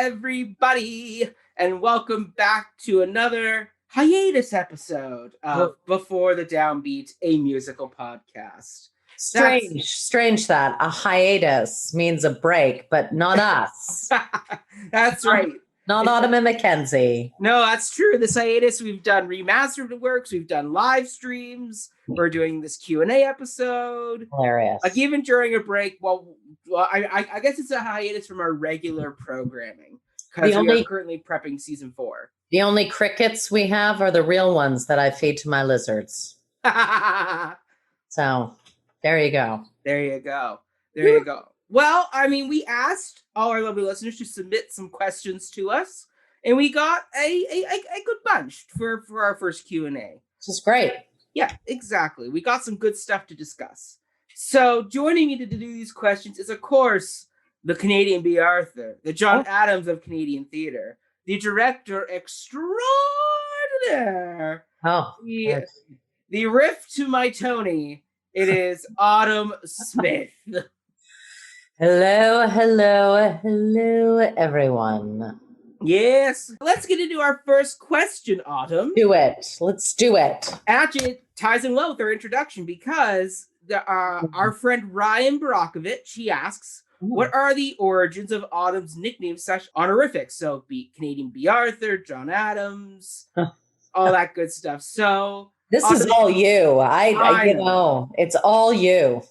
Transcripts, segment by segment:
everybody, and welcome back to another hiatus episode of Before the Downbeat, a musical podcast. Strange that a hiatus means a break, but not us. That's right. Not Autumn and Mackenzie. No, that's true. This hiatus, we've done remastered works, we've done live streams, we're doing this Q&A episode. Hilarious. Like even during a break, I guess it's a hiatus from our regular programming because we are currently prepping season 4. The only crickets we have are the real ones that I feed to my lizards. So there you go. There you go. Well, I mean, we asked all our lovely listeners to submit some questions to us, and we got a good bunch for our first Q&A. Which is great. Yeah, exactly. We got some good stuff to discuss. So joining me to do these questions is, of course, the Canadian B. Arthur, the John Adams of Canadian theater, the director extraordinaire. The riff to my Tony. It is Autumn Smith. Hello, everyone. Yes. Let's get into our first question, Autumn. Let's do it. Actually, it ties in well with our introduction because our friend Ryan Barakovich, he asks, what are the origins of Autumn's nicknames / honorifics? So Canadian B. Arthur, John Adams, all that good stuff. So this is all you. I know. It's all you.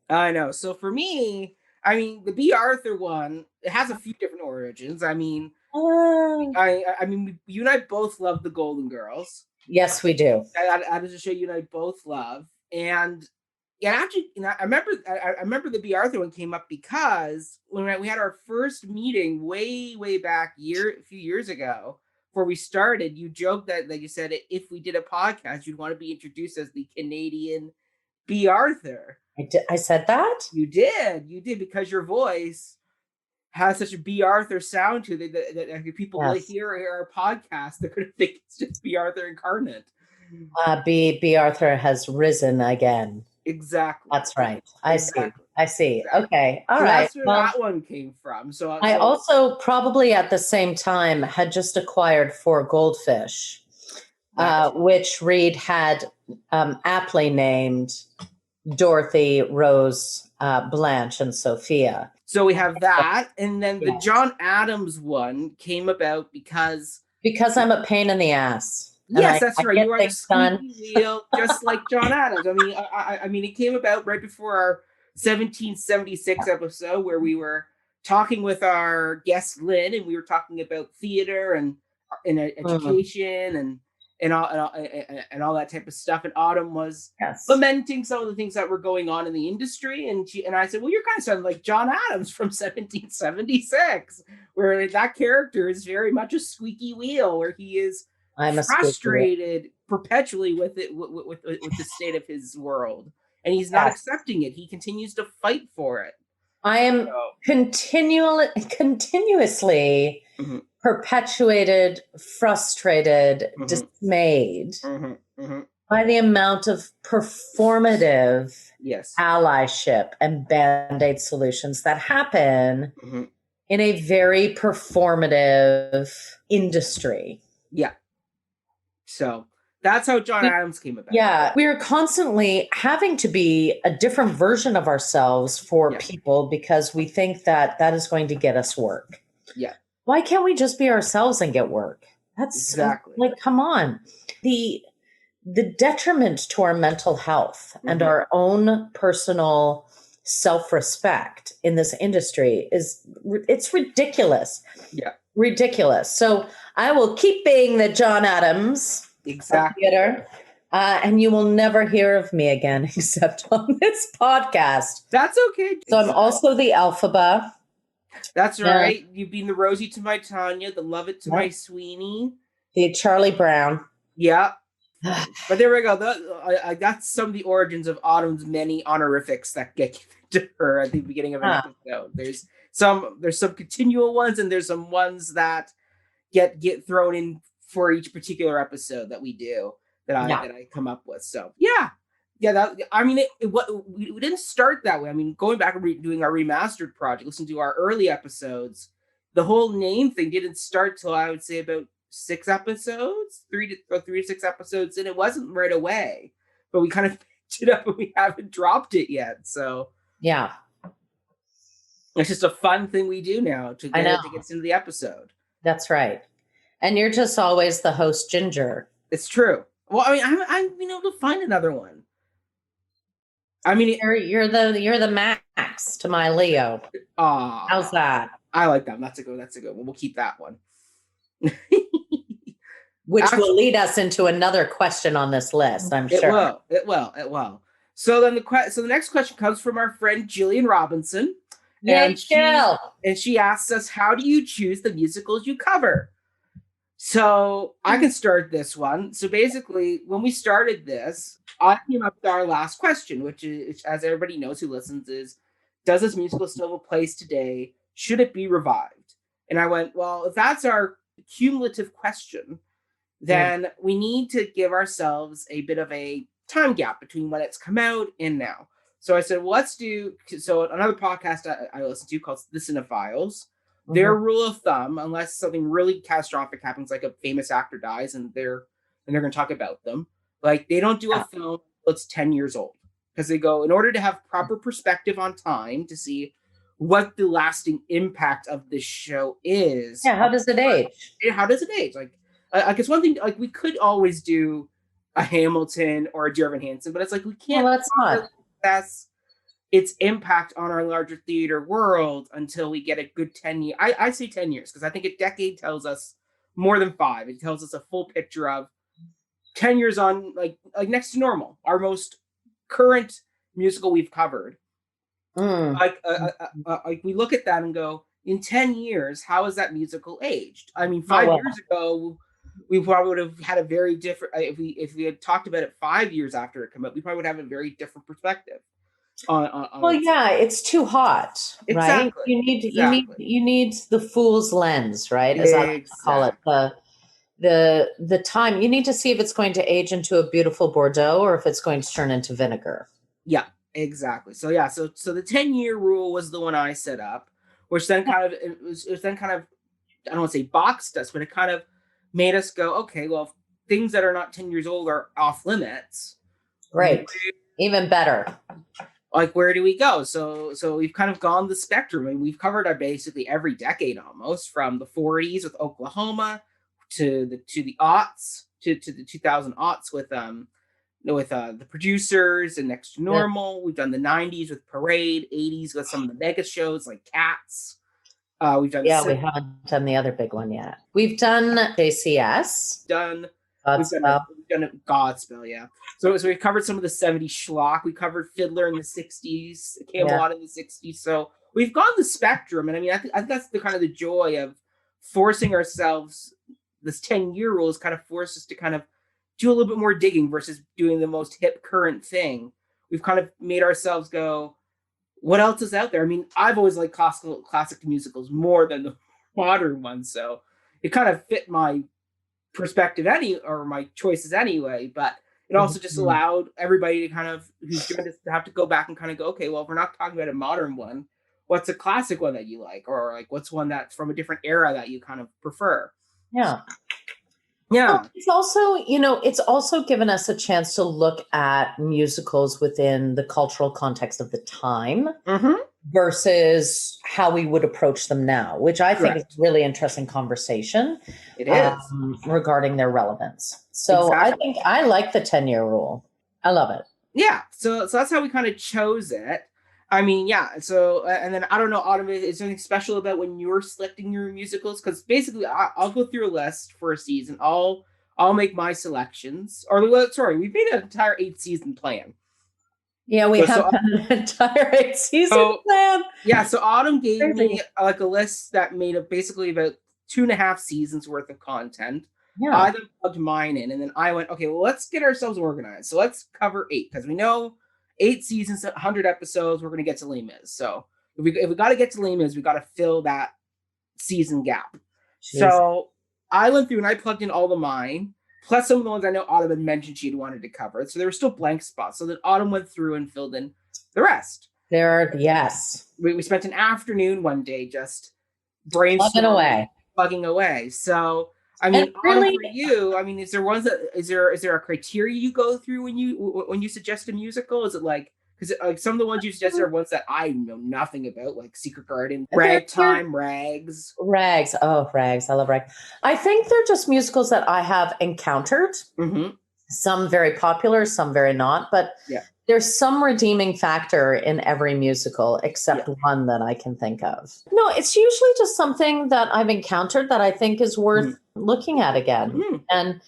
I know. So for me, I mean, the B. Arthur one, it has a few different origins. I mean, I mean, you and I both love the Golden Girls. Yes, we do. That is a show you and I both love. And actually, I remember the B. Arthur one came up because when we had our first meeting way back a few years ago, before we started, you joked that, like you said, if we did a podcast, you'd want to be introduced as the Canadian B. Arthur. I said that? You did because your voice has such a B. Arthur sound to it that people hear our podcast, they're going to think it's just B. Arthur incarnate. B. Arthur has risen again. Exactly. That's right. I see. Exactly. Okay. All right. That's where that one came from. So I also probably at the same time had just acquired 4 goldfish, which Reed had aptly named Dorothy, Rose, Blanche, and Sophia. So we have that. And then the John Adams one came about because I'm a pain in the ass. Yes, that's right. You are the squeaky wheel, just like John Adams. I mean, it came about right before our 1776 episode where we were talking with our guest Lynn, and we were talking about theater and education and all that type of stuff. And Autumn was lamenting some of the things that were going on in the industry, and I said, "Well, you're kind of sounding like John Adams from 1776, where that character is very much a squeaky wheel, where he is." I'm frustrated perpetually with it, with the state of his world, and he's not accepting it. He continues to fight for it. I am continuously perpetuated, frustrated, dismayed by the amount of performative allyship and Band-Aid solutions that happen in a very performative industry. Yeah. So that's how John Adams came about. Yeah. We are constantly having to be a different version of ourselves for people because we think that is going to get us work. Yeah. Why can't we just be ourselves and get work? That's exactly like, come on. The detriment to our mental health and our own personal self-respect in this industry it's ridiculous. Yeah. Ridiculous. So I will keep being the John Adams theater, and you will never hear of me again except on this podcast. That's okay. So I'm also the Alphaba. That's right. You've been the Rosie to my Tanya, the Lovett to my Sweeney, the Charlie Brown. Yeah. But there we go. That's some of the origins of Autumn's many honorifics that get given to her at the beginning of an episode. There's some continual ones, and there's some ones that get thrown in for each particular episode that we do that I come up with. So we didn't start that way. I mean, going back and doing our remastered project, listen to our early episodes. the whole name thing didn't start till I would say about 6 episodes, 3 to 6 episodes, and it wasn't right away. But we kind of picked it up and we haven't dropped it yet. So Yeah. it's just a fun thing we do now to get us into the episode. That's right. And you're just always the host, Ginger. It's true. Well, I mean, I've been able to find another one. I mean, you're the Max to my Leo. How's that? I like that. That's a good one. We'll keep that one. Which will lead us into another question on this list, I'm sure. It will. So then the next question comes from our friend Jillian Robinson. And she asks us, how do you choose the musicals you cover? So I can start this one. So basically, when we started this, I came up with our last question, which is, as everybody knows who listens, is, does this musical still have a place today? Should it be revived? And I went, well, if that's our cumulative question, then we need to give ourselves a bit of a time gap between when it's come out and now. So I said, well, let's do, so another podcast I listen to called The Cinephiles, their rule of thumb, unless something really catastrophic happens, like a famous actor dies and they're going to talk about them, like they don't do a film that's 10 years old, because they go, in order to have proper perspective on time to see what the lasting impact of this show is. Yeah, how does it age? How does it age? Like, I guess one thing, like we could always do a Hamilton or a Dear Evan Hansen, but it's like we can't assess its impact on our larger theater world until we get a good 10 years. I say 10 years because I think a decade tells us more than 5. It tells us a full picture of 10 years on, like Next to Normal, our most current musical we've covered. Like we look at that and go, in 10 years, how has that musical aged? I mean, 5 years ago, we probably would have had a very different, if we had talked about it 5 years after it came out, we probably would have a very different perspective. It's too hot, right? You need the fool's lens, right? As I like to call it, the time. You need to see if it's going to age into a beautiful Bordeaux or if it's going to turn into vinegar. Yeah, exactly. So so the 10-year rule was the one I set up, which then kind of it was then kind of, I don't want to say boxed us, but it kind of made us go, okay, well, things that are not 10 years old are off limits. Great. Even better. Like, where do we go? So we've kind of gone the spectrum, and we've covered basically every decade almost, from the 40s with Oklahoma to the aughts to the 2000 aughts with the Producers and Next to Normal. We've done the 90s with Parade, 80s with some of the mega shows like Cats. We've done we haven't done the other big one yet. We've done JCS. We've done Godspell, yeah. So we covered some of the 70s schlock. We covered Fiddler in the 60s, Camelot in the 60s. So we've gone the spectrum, and I mean, I think that's the kind of the joy of forcing ourselves. This 10-year rule has kind of forced us to kind of do a little bit more digging versus doing the most hip current thing. We've kind of made ourselves go, what else is out there? I mean, I've always liked classic musicals more than the modern ones, so it kind of fit my perspective or my choices anyway. But it also just allowed everybody to kind of, who's doing this, to have to go back and kind of go, okay, well, if we're not talking about a modern one, what's a classic one that you like, or like what's one that's from a different era that you kind of prefer? Yeah. Well, it's also given us a chance to look at musicals within the cultural context of the time versus how we would approach them now, which I think is a really interesting conversation. It is. Regarding their relevance. So I think I like the 10-year rule. I love it. Yeah. So that's how we kind of chose it. I mean, yeah. So, and then I don't know, Autumn, is there anything special about when you're selecting your musicals? Because basically, I'll go through a list for a season. I'll make my selections. We've made an entire 8-season plan. Yeah, we have an entire 8-season plan. Yeah, so Autumn gave me like a list that made up basically about 2.5 seasons worth of content. Yeah. I then plugged mine in, and then I went, okay, well, let's get ourselves organized. So let's cover 8, because we know 8 seasons, 100 episodes, we're going to get to Les Mis. So if we got to get to Les Mis, we got to fill that season gap. Jeez. So I went through and I plugged in all of mine, plus some of the ones I know Autumn had mentioned she'd wanted to cover. So there were still blank spots. So then Autumn went through and filled in the rest. We spent an afternoon one day just brainstorming, plugging away. So I mean, Autumn, really, for you, I mean, is there a criteria you go through when you suggest a musical? Is it like, because like some of the ones you suggested are ones that I know nothing about, like Secret Garden, Ragtime, Rags. Rags. Oh, Rags. I love Rags. I think they're just musicals that I have encountered. Mm-hmm. Some very popular, some very not. But Yeah. there's some redeeming factor in every musical except one that I can think of. No, it's usually just something that I've encountered that I think is worth looking at again. Mm-hmm. And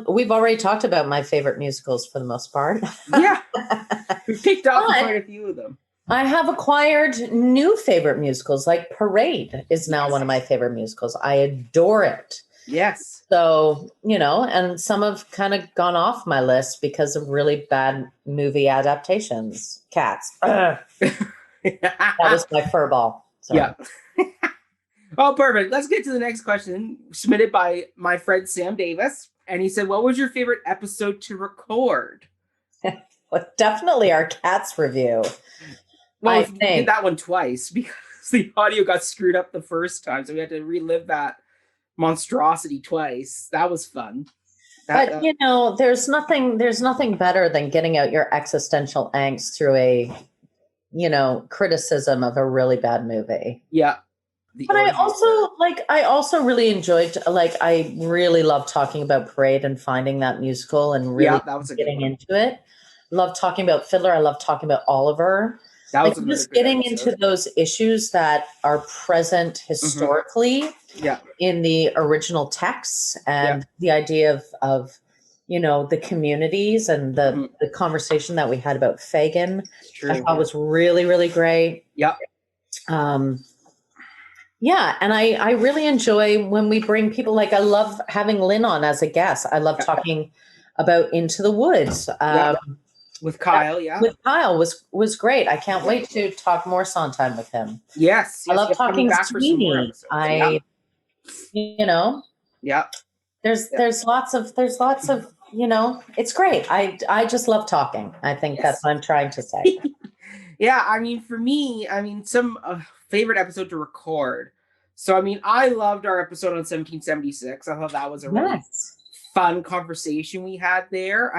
we've already talked about my favorite musicals for the most part. Yeah. We've kicked off quite a few of them. I have acquired new favorite musicals, like Parade is now one of my favorite musicals. I adore it. Yes. So, and some have kind of gone off my list because of really bad movie adaptations. Cats. That was my furball. Sorry. Yeah. Oh, perfect. Let's get to the next question, submitted by my friend Sam Davis. And he said, what was your favorite episode to record? Well, definitely our Cats review. Well, we did that one twice because the audio got screwed up the first time. So we had to relive that monstrosity twice. That was fun. But there's nothing better than getting out your existential angst through a criticism of a really bad movie. Yeah. But I also really enjoyed, I really love talking about Parade and finding that musical and really that was getting into it. Love talking about Fiddler. I love talking about Oliver. That was just getting into those issues that are present historically in the original texts and the idea of the communities and the conversation that we had about Fagin. I thought was really, really great. Yeah. And I really enjoy when we bring people, I love having Lynn on as a guest. I love talking about Into the Woods. With Kyle, With Kyle was great. I can't wait to talk more Sondheim with him. Yes. I love talking Sweeney. There's lots of it's great. I just love talking. I think that's what I'm trying to say. Yeah, I mean, for me, some favorite episode to record. So, I loved our episode on 1776. I thought that was a really fun conversation we had there.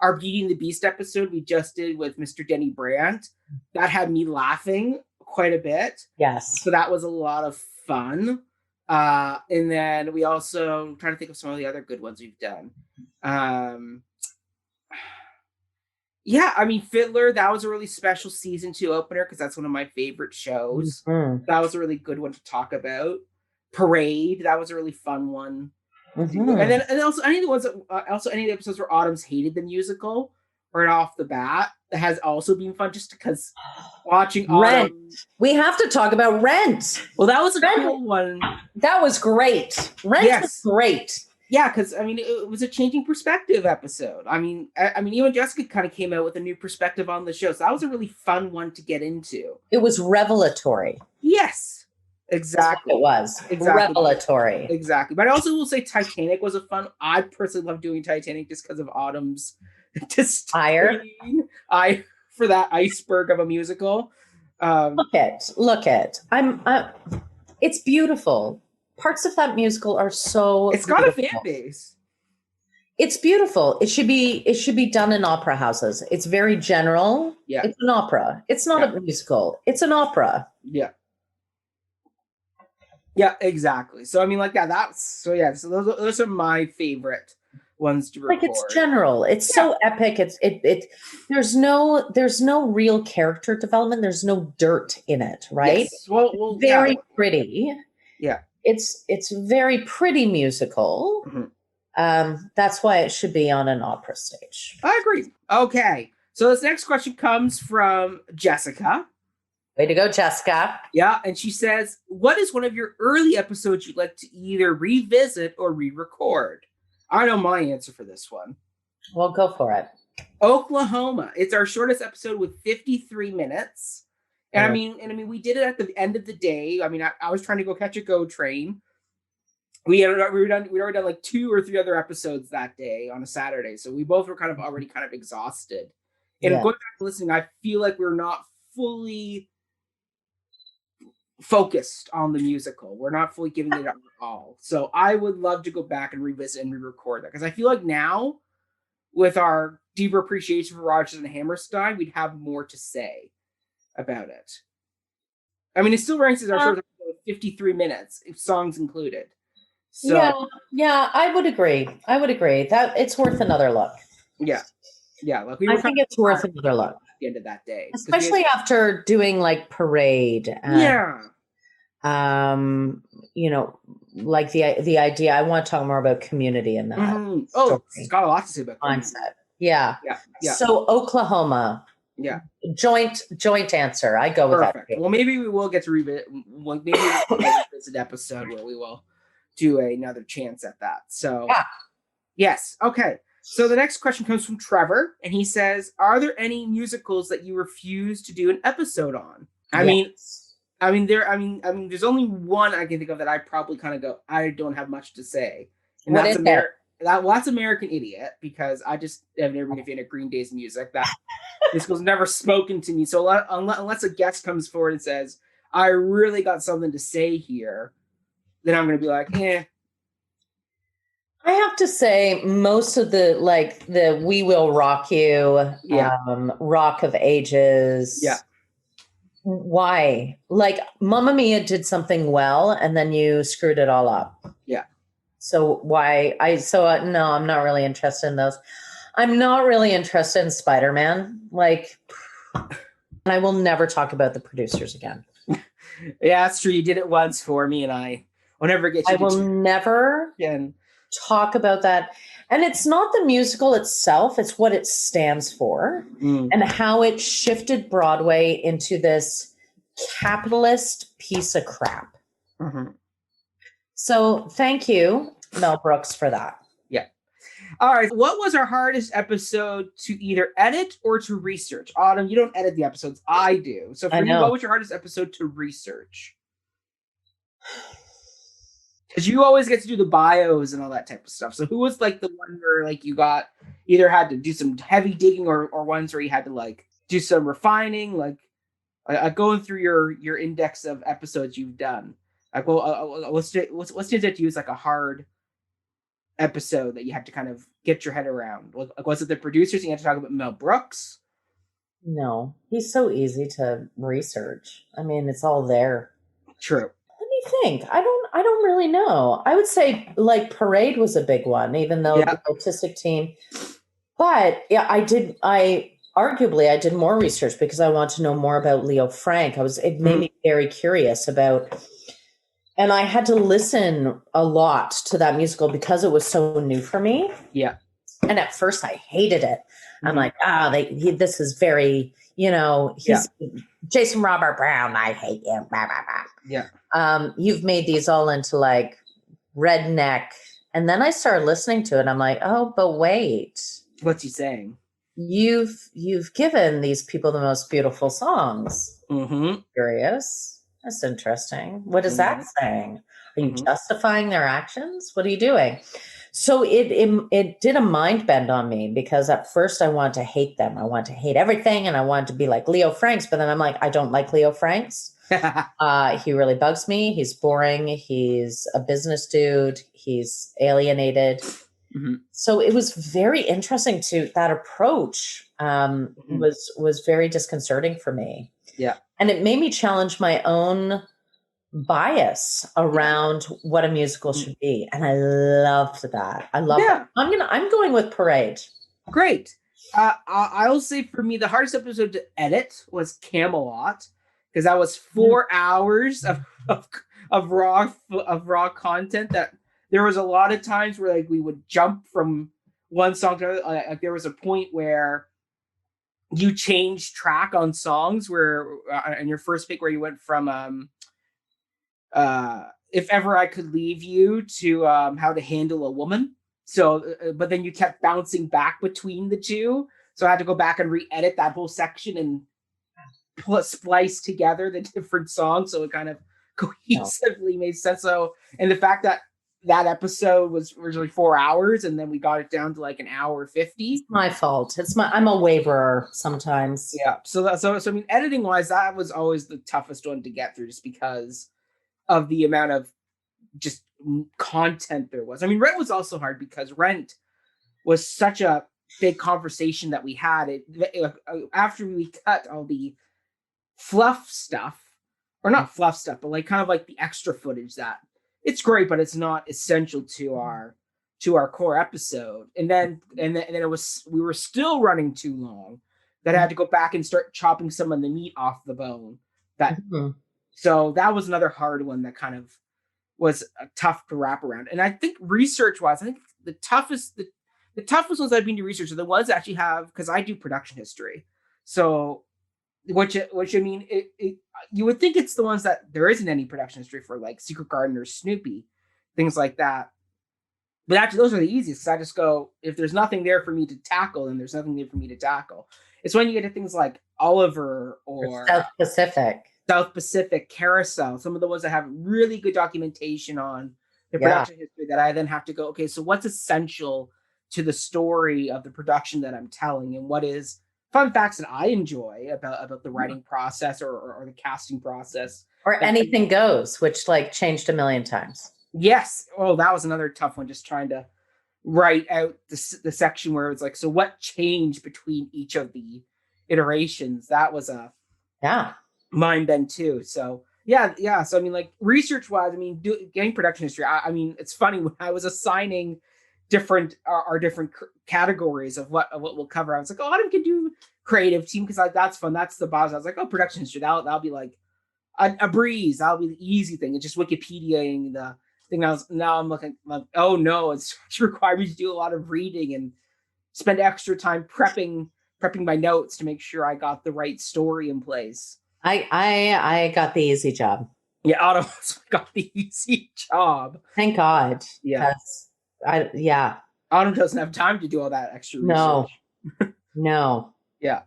Our Beauty and the Beast episode we just did with Mr. Denny Brandt, that had me laughing quite a bit. Yes. So that was a lot of fun. And then we also, I'm trying to think of some of the other good ones we've done. Fiddler, that was a really special season 2 opener because that's one of my favorite shows. That was a really good one to talk about. Parade, that was a really fun one. And also any of the ones that, any of the episodes where Autumn's hated the musical right off the bat, that has also been fun just because watching Rent. Autumn. We have to talk about Rent. Well, that was a cool one. That was great. Rent was great. Yeah, because it was a changing perspective episode. Even Jessica kind of came out with a new perspective on the show, so that was a really fun one to get into. It was revelatory. Yes. Exactly. It was revelatory. Exactly. But I also will say Titanic was a fun. I personally love doing Titanic just because of Autumn's ire for that iceberg of a musical. Look it. It's beautiful. Parts of that musical are so It's got beautiful. A fan base. It's beautiful. It should be done in opera houses. It's very general. Yeah. It's an opera. It's not a musical. It's an opera. Yeah. Yeah, exactly. So so those are my favorite ones to record. It's general. It's so epic. There's no real character development. There's no dirt in it, right? Yes. Well, very pretty. Yeah. It's very pretty musical. That's why it should be on an opera stage. I agree. Okay. So this next question comes from Jessica. Way to go, Jessica. Yeah, and she says, what is one of your early episodes you'd like to either revisit or re-record? I know my answer for this one. Well, go for it. Oklahoma. It's our shortest episode with 53 minutes. And we did it at the end of the day. I was trying to go catch a GO train. We'd already done like 2 or 3 other episodes that day on a Saturday. So we both were already exhausted. And going back and listening, I feel like we're not fully focused on the musical. We're not fully giving it our all. So I would love to go back and revisit and re-record that, because I feel like now, with our deeper appreciation for Rodgers and Hammerstein, we'd have more to say about it. I mean, it still ranks as our short episode with 53 minutes, if songs included. So yeah, I would agree. That it's worth another look. Yeah. Like I think it's worth another look at the end of that day, especially after doing like Parade. You know, like the idea. I want to talk more about Community in that. Mm-hmm. Oh, it's got a lot to say about mindset. Yeah. So Oklahoma. Yeah. Joint answer. I go with Perfect. that. Well, maybe we will get to revisit. Maybe we'll revisit an episode where we will do another chance at that. So, yes. Okay. So the next question comes from Trevor, and he says, "Are there any musicals that you refuse to do an episode on?" I mean, there's only one I can think of that I probably kind of go, I don't have much to say, and that's American Idiot, because I just have never been a fan of Green Day's music. That this was never spoken to me. So unless a guest comes forward and says, "I really got something to say here," then I'm going to be like, eh. I have to say, most of the We Will Rock You, Rock of Ages. Yeah. Why? Like, Mamma Mia did something well, and then you screwed it all up. Yeah. So why? No, I'm not really interested in those. I'm not really interested in Spider-Man. Like, and I will never talk about the producers again. Yeah, that's true. You did it once for me, and I'll never get you. I will never talk about that. And it's not the musical itself, it's what it stands for and how it shifted Broadway into this capitalist piece of crap. Mm-hmm. So thank you, Mel Brooks, for that. Yeah. All right. What was our hardest episode to either edit or to research? Autumn, you don't edit the episodes. I do. So for you, what was your hardest episode to research? Because you always get to do the bios and all that type of stuff. So who was like the one where like you got either had to do some heavy digging or ones where you had to like do some refining, like going through your index of episodes you've done? Like, well, let's just use like a hard episode that you had to kind of get your head around. Like, was it the producers? You had to talk about Mel Brooks? No, he's so easy to research. I mean, it's all there. True. Let me think. I don't really know. I would say like Parade was a big one, even though the artistic team. But yeah, I did more research because I want to know more about Leo Frank. It made me very curious about, and I had to listen a lot to that musical because it was so new for me. Yeah. And at first I hated it. I'm like, this is very, he's Jason Robert Brown. I hate him. Blah, blah, blah. Yeah. You've made these all into like redneck. And then I started listening to it. I'm like, oh, but wait. What's he saying? You've given these people the most beautiful songs. Mm-hmm. Curious. That's interesting. What is that saying? Are you justifying their actions? What are you doing? So it did a mind bend on me because at first I wanted to hate them. I wanted to hate everything and I wanted to be like Leo Franks. But then I'm like, I don't like Leo Franks. He really bugs me. He's boring. He's a business dude. He's alienated. Mm-hmm. So it was very interesting that approach was very disconcerting for me. Yeah. And it made me challenge my own bias around what a musical should be. And I loved that. I love that. I'm going with Parade. Great. I'll say for me, the hardest episode to edit was Camelot, because that was 4 hours of raw content that there was a lot of times where like we would jump from one song to another. Like there was a point where you changed track on songs where in your first pick where you went from If Ever I Could Leave You to How to Handle a Woman. So, but then you kept bouncing back between the two. So I had to go back and re-edit that whole section and splice together the different songs so it kind of cohesively made sense. So, and the fact that that episode was originally 4 hours, and then we got it down to like an hour 50. It's my fault. I'm a waverer sometimes. Yeah. So I mean, editing wise, that was always the toughest one to get through, just because of the amount of just content there was. I mean, Rent was also hard because Rent was such a big conversation that we had. After we cut all the fluff stuff, or not fluff stuff, but like kind of like the extra footage that it's great, but it's not essential to our core episode. And then it was, we were still running too long, that I had to go back and start chopping some of the meat off the bone. So that was another hard one that kind of was tough to wrap around. And I think research wise, I think the toughest ones I've been to research are the ones that actually have, because I do production history. So which I mean, you would think it's the ones that there isn't any production history for, like Secret Garden or Snoopy, things like that. But actually, those are the easiest. So I just go, if there's nothing there for me to tackle, then there's nothing there for me to tackle. It's when you get to things like Oliver or South Pacific, Carousel, some of the ones that have really good documentation on the production history, that I then have to go, okay, so what's essential to the story of the production that I'm telling, and what is fun facts that I enjoy about the writing process or the casting process. Or Anything Goes, which like changed a million times. Yes. Oh, that was another tough one, just trying to write out the section where it's like, so what changed between each of the iterations? That was a mind bend too. So yeah. So I mean, like research wise, I mean, getting production history. I mean, it's funny when I was assigning different categories of what we'll cover. I was like, oh, Autumn can do creative team, because that's fun. That's the boss. I was like, oh, production history. That'll be like a breeze. That'll be the easy thing. It's just Wikipediaing the thing. Now I'm looking like, oh no, it's required me to do a lot of reading and spend extra time prepping my notes to make sure I got the right story in place. I got the easy job. Yeah, Autumn got the easy job. Thank God. Yeah. Autumn doesn't have time to do all that extra research. No. Yeah.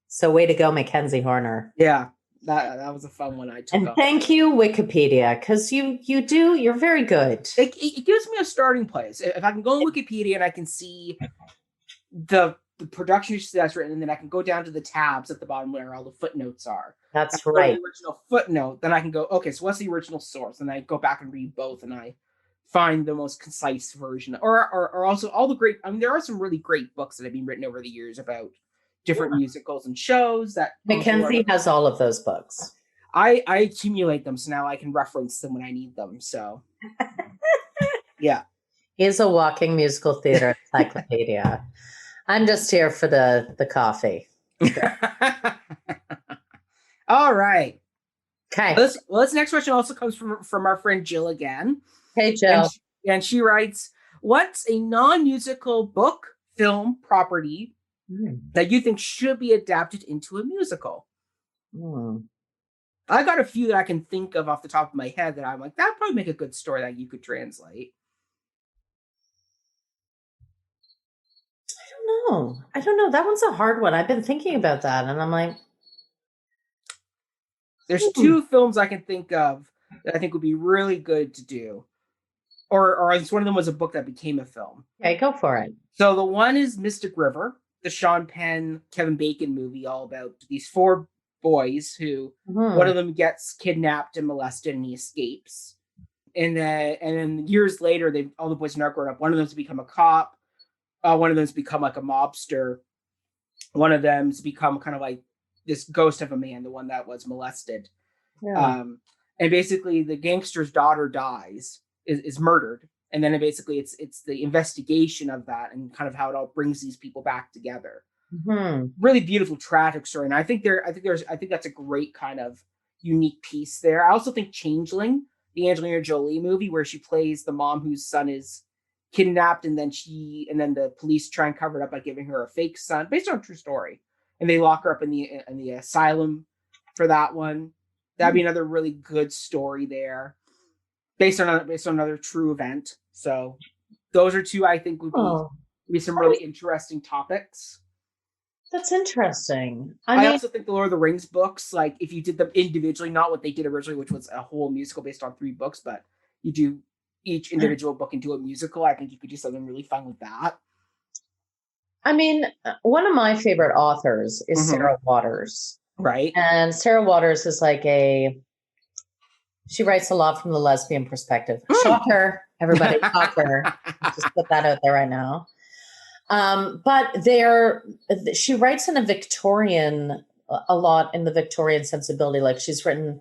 So way to go, Mackenzie Horner. Yeah. That was a fun one I took. And thank you, Wikipedia, because you're very good. It gives me a starting place. If I can go on Wikipedia and I can see the production that's written, and then I can go down to the tabs at the bottom where all the footnotes are. That's right. The original footnote. Then I can go, okay, so what's the original source? And I go back and read both, and I find the most concise version. Or also all the great, I mean, there are some really great books that have been written over the years about different musicals and shows that Mackenzie has all of those books. I accumulate them, so now I can reference them when I need them. So yeah. He's a walking musical theater encyclopedia. I'm just here for the coffee. All right. Okay. This next question also comes from our friend Jill again. Hey, Jill. And she writes, what's a non-musical book, film, property that you think should be adapted into a musical? I got a few that I can think of off the top of my head that I'm like, that'd probably make a good story that you could translate. I don't know. That one's a hard one. I've been thinking about that, and I'm like, there's two films I can think of that I think would be really good to do. Or one of them was a book that became a film. Okay, go for it. So the one is Mystic River, the Sean Penn, Kevin Bacon movie, all about these four boys who one of them gets kidnapped and molested and he escapes. And then years later, all the boys are now grown up. One of them's become a cop. One of them's become like a mobster. One of them's become kind of like this ghost of a man, the one that was molested. Yeah. And basically the gangster's daughter dies, is murdered. And then it's the investigation of that and kind of how it all brings these people back together. Really beautiful, tragic story. And I think that's a great kind of unique piece there. I also think Changeling, the Angelina Jolie movie, where she plays the mom whose son is kidnapped, and then the police try and cover it up by giving her a fake son based on a true story, and they lock her up in the asylum for that one. That'd be another really good story there, based on another true event. So those are two I think would be some really interesting topics. That's interesting. I also think the Lord of the Rings books, like if you did them individually, not what they did originally, which was a whole musical based on 3 books, but you do each individual book into a musical. I think you could do something really fun with that. I mean, one of my favorite authors is Sarah Waters. Right. And Sarah Waters is like she writes a lot from the lesbian perspective. Shocker, everybody, shocker. Just put that out there right now. But she writes in a lot in the Victorian sensibility. Like she's written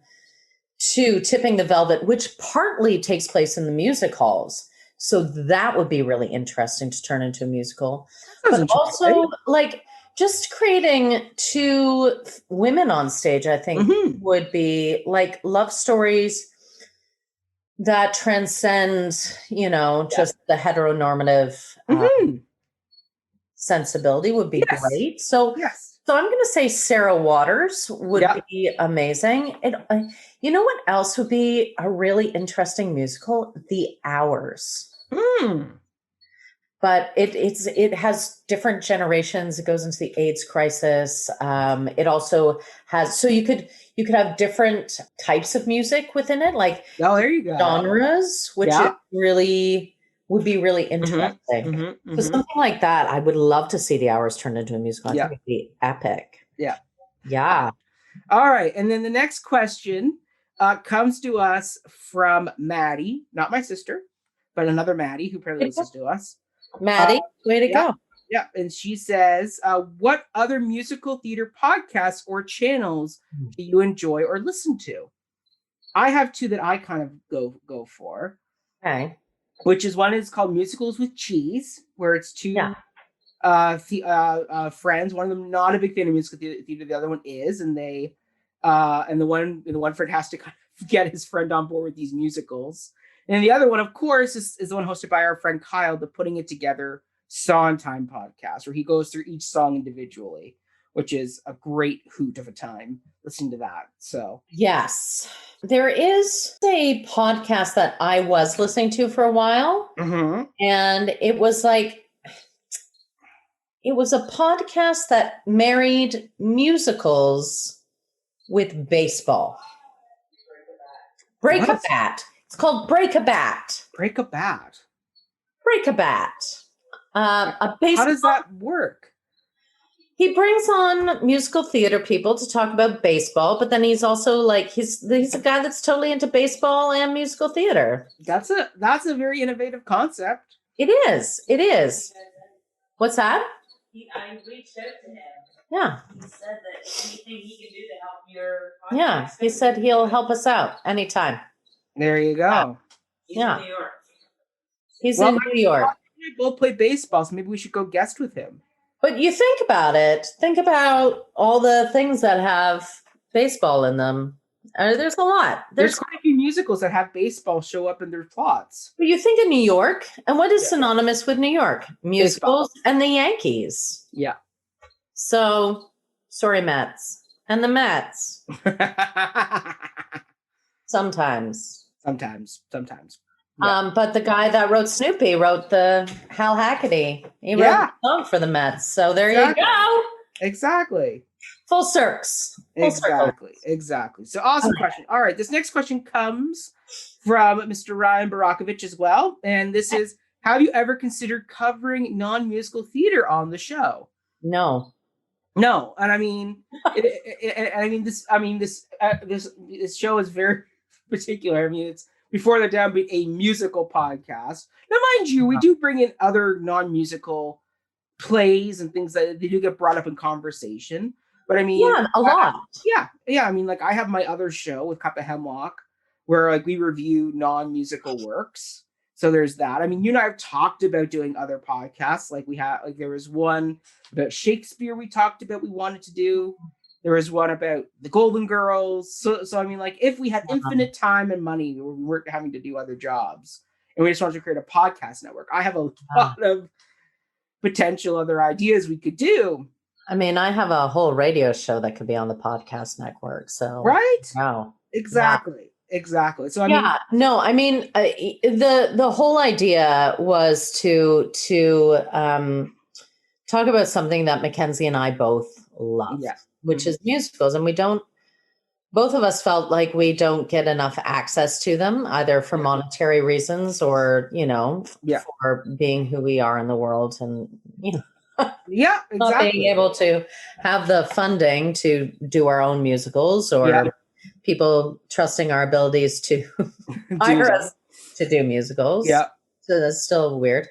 to Tipping the Velvet, which partly takes place in the music halls. So that would be really interesting to turn into a musical. But also, like, just creating two women on stage, I think, would be like love stories that transcend, just the heteronormative sensibility would be great. So, so I'm going to say Sarah Waters would be amazing. You know what else would be a really interesting musical? The Hours. But it has different generations. It goes into the AIDS crisis. It also has, so you could have different types of music within it, like there you go, genres, which would be really interesting. So something like that, I would love to see The Hours turned into a musical. I think it'd be epic. Yeah. All right, and then the next question comes to us from Maddie, not my sister, but another Maddie who apparently listens to us. Maddie, way to go. Yeah, and she says, what other musical theater podcasts or channels do you enjoy or listen to? I have two that I kind of go for. Okay. Which is one is called Musicals with Cheese, where it's two friends. One of them not a big fan of musical theater, the other one is, and they and the one friend has to kind of get his friend on board with these musicals. And the other one, of course, is the one hosted by our friend Kyle, the Putting It Together Sondheim podcast, where he goes through each song individually, which is a great hoot of a time listening to that. So yes, there is a podcast that I was listening to for a while, and it was a podcast that married musicals with baseball. Break a Bat. It's called Break a Bat. Break a Bat. Break a Bat. A baseball. How does that work? He brings on musical theater people to talk about baseball, but then he's also like he's a guy that's totally into baseball and musical theater. That's a very innovative concept. It is. It is. What's that? I reached out to him. Yeah. He said that anything he can do to help your podcast. Yeah, he said he'll help us out anytime. There you go. He's in New York. He's in New York. We both play baseball, so maybe we should go guest with him. But you think about it. Think about all the things that have baseball in them. There's a lot. There's quite a few musicals that have baseball show up in their plots. But you think of New York, and what is synonymous with New York? Musicals baseball. And the Yankees. Yeah. So, sorry, Mets. And the Mets. Sometimes. Yeah. But the guy that wrote Snoopy wrote the Hal Hackney. He wrote the song for the Mets. So there you go. Exactly. Full circles. Exactly. So awesome question. All right. This next question comes from Mr. Ryan Barakovich as well. And this is, have you ever considered covering non-musical theater on the show? No. And I mean, this show is very particular. I mean, it's before the downbeat a musical podcast. Now, mind you, we do bring in other non-musical plays and things that they do get brought up in conversation. But I mean, a lot. I mean, like I have my other show with Cup of Hemlock where like we review non-musical works. So there's that. I mean, you and I have talked about doing other podcasts. Like there was one about Shakespeare we talked about we wanted to do. There was one about the Golden Girls. So I mean, like if we had infinite time and money, we weren't having to do other jobs and we just wanted to create a podcast network. I have a lot of potential other ideas we could do. I mean, I have a whole radio show that could be on the podcast network. So wow. Exactly. So I mean, the whole idea was to talk about something that Mackenzie and I both love, which is musicals, and we don't both of us felt like we don't get enough access to them, either for monetary reasons or, for being who we are in the world, and Yeah, exactly. not being able to have the funding to do our own musicals, or people trusting our abilities to hire us to do musicals. Yeah. So that's still weird.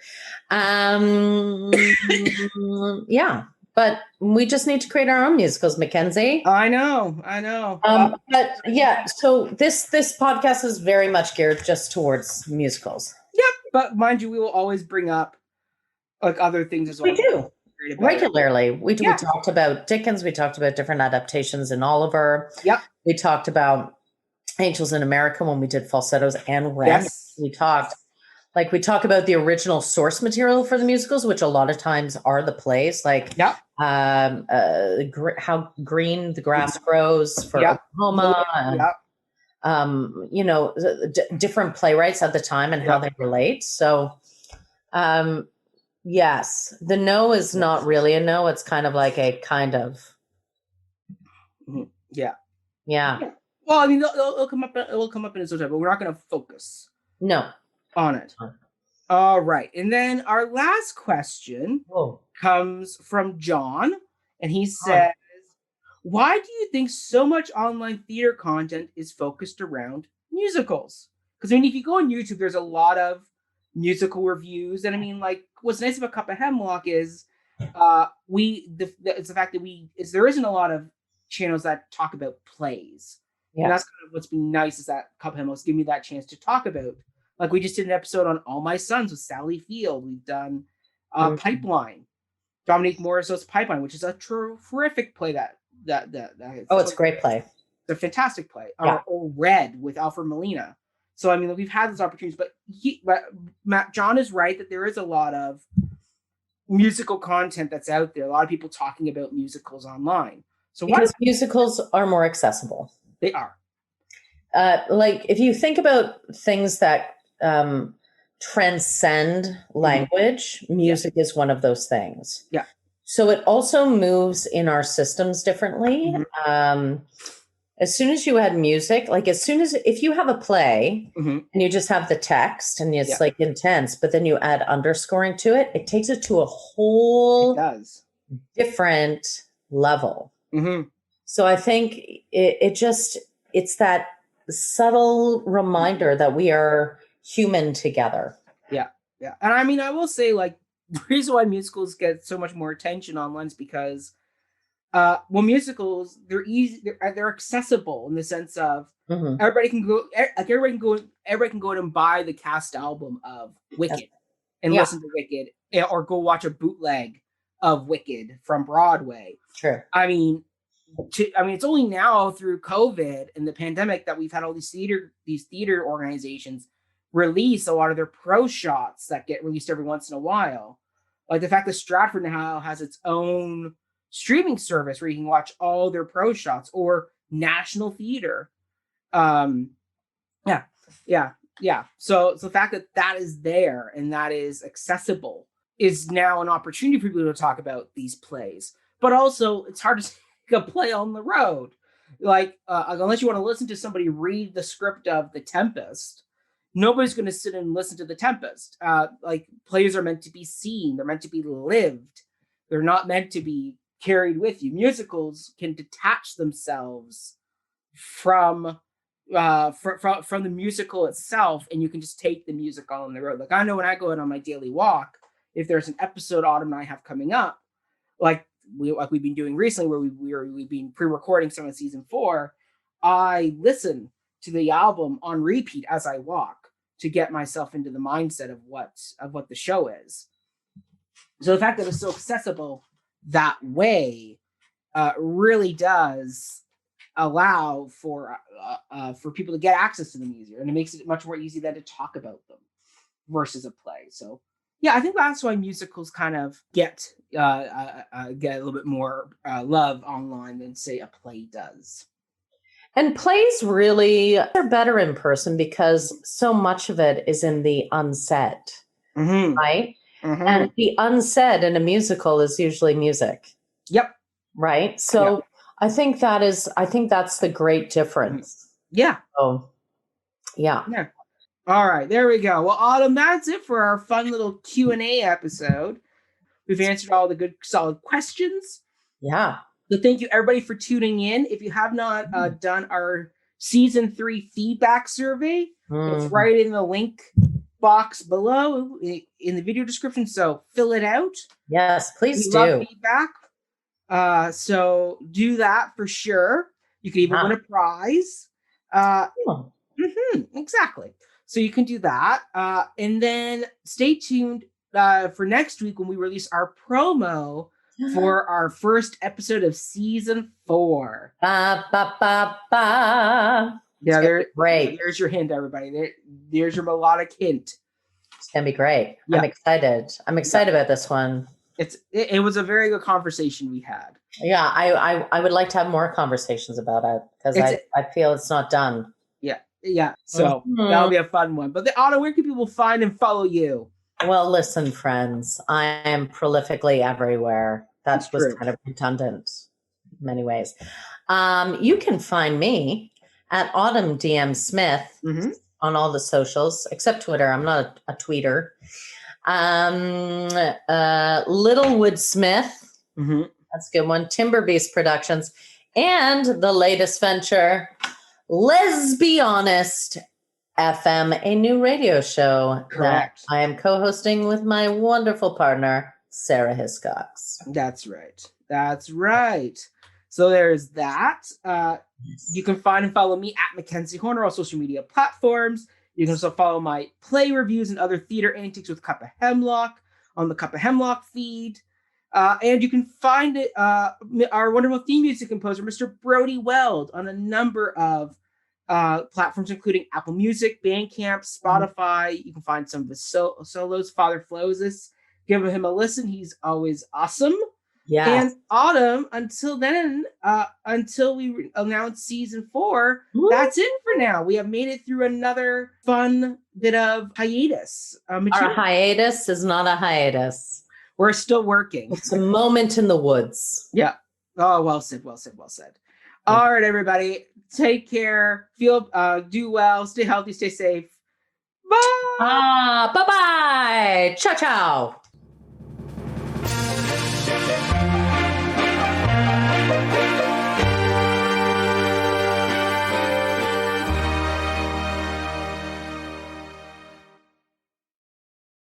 Yeah. But we just need to create our own musicals, Mackenzie. I know. But yeah, so this podcast is very much geared just towards musicals. Yep. But mind you, we will always bring up like other things as well. We do. Regularly. We talked about Dickens. We talked about different adaptations in Oliver. Yep. We talked about Angels in America when we did falsettos and Rent. Yes. We talk about the original source material for the musicals, which a lot of times are the plays, like how green the grass grows for Oklahoma, and different playwrights at the time and how they relate. So, yes, the no is not really a no. It's kind of like a kind of. Yeah. Well, I mean, it'll come up in its own time, but we're not going to focus. No. On it. All right. And then our last question comes from John. And he says, why do you think so much online theater content is focused around musicals? Because, I mean, if you go on YouTube, there's a lot of musical reviews. And I mean, like, what's nice about Cup of Hemlock is it's the fact that there isn't a lot of channels that talk about plays. Yeah. And that's kind of what's been nice, is that Cup of Hemlock's giving me that chance to talk about. Like, we just did an episode on All My Sons with Sally Field. We've done Pipeline, Dominique Morisseau's Pipeline, which is a terrific play. It's a great play. It's a fantastic play. Or Red with Alfred Molina. So, I mean, we've had those opportunities, but John is right that there is a lot of musical content that's out there. A lot of people talking about musicals online. So because musicals are more accessible. They are. Like, if you think about things that transcend language, music is one of those things. Yeah. So it also moves in our systems differently. As soon as you add music, like if you have a play and you just have the text and it's like intense, but then you add underscoring to it, it takes it to a whole different level. So I think it's that subtle reminder that we are human together. Yeah. And I mean, I will say, like, the reason why musicals get so much more attention online is because, musicals, they're easy, they're accessible in the sense of everybody can go and buy the cast album of Wicked and listen to Wicked, or go watch a bootleg of Wicked from Broadway. Sure. I mean, it's only now through COVID and the pandemic that we've had all these theater organizations release a lot of their pro shots that get released every once in a while. Like the fact that Stratford now has its own streaming service where you can watch all their pro shots, or National Theater. So the fact that is there and that is accessible is now an opportunity for people to talk about these plays. But also, it's hard to a play on the road, like unless you want to listen to somebody read the script of The Tempest, nobody's going to sit and listen to The Tempest. Like, plays are meant to be seen, they're meant to be lived, they're not meant to be carried with you. Musicals can detach themselves from the musical itself, and you can just take the music on the road. Like, I know when I go out on my daily walk, if there's an episode Autumn and I have coming up, like we've been doing recently, where we've been pre-recording some of season 4, I listen to the album on repeat as I walk to get myself into the mindset of what the show is. So the fact that it's so accessible that way really does allow for people to get access to them easier, and it makes it much more easy than to talk about them versus a play. So yeah, I think that's why musicals kind of get a little bit more love online than, say, a play does. And plays really are better in person because so much of it is in the unsaid, right? And the unsaid in a musical is usually music. Yep. Right? So I think that's the great difference. Yeah. Oh, yeah. Yeah. All right, there we go. Well, Autumn, that's it for our fun little Q&A episode. We've answered all the good, solid questions. Yeah. So thank you, everybody, for tuning in. If you have not done our season 3 feedback survey, it's right in the link box below in the video description. So fill it out. Yes, please We do. love feedback. So do that for sure. You can even win a prize. Exactly. So you can do that. And then stay tuned for next week when we release our promo for our first episode of season 4. Ba, ba, ba, ba. Yeah, great. There's your hint, everybody. There's your melodic hint. It's gonna be great. Yeah. I'm excited. I'm excited about this one. It was a very good conversation we had. Yeah, I would like to have more conversations about it because I feel it's not done. Yeah. So that'll be a fun one. But Autumn, where can people find and follow you? Well, listen, friends, I am prolifically everywhere. That was kind of redundant in many ways. You can find me at Autumn DM Smith on all the socials, except Twitter. I'm not a tweeter. Littlewood Smith. That's a good one. Timber Beast Productions. And the latest venture, Let's Be Honest FM, a new radio show that I am co-hosting with my wonderful partner, Sarah Hiscox. That's right. So there's that. You can find and follow me at Mackenzie Horner on social media platforms. You can also follow my play reviews and other theater antics with Cup of Hemlock on the Cup of Hemlock feed. And you can find it, our wonderful theme music composer, Mr. Brody Weld, on a number of platforms, including Apple Music, Bandcamp, Spotify. You can find some of his solos. Father Flows. Give him a listen. He's always awesome. Yeah. And Autumn, until then, until we announce season 4, that's it for now. We have made it through another fun bit of hiatus. Our hiatus is not a hiatus. We're still working. It's a moment in the woods. Yeah. Oh, well said. All right, everybody. Take care. Do well. Stay healthy. Stay safe. Bye. Bye-bye. Ciao, ciao.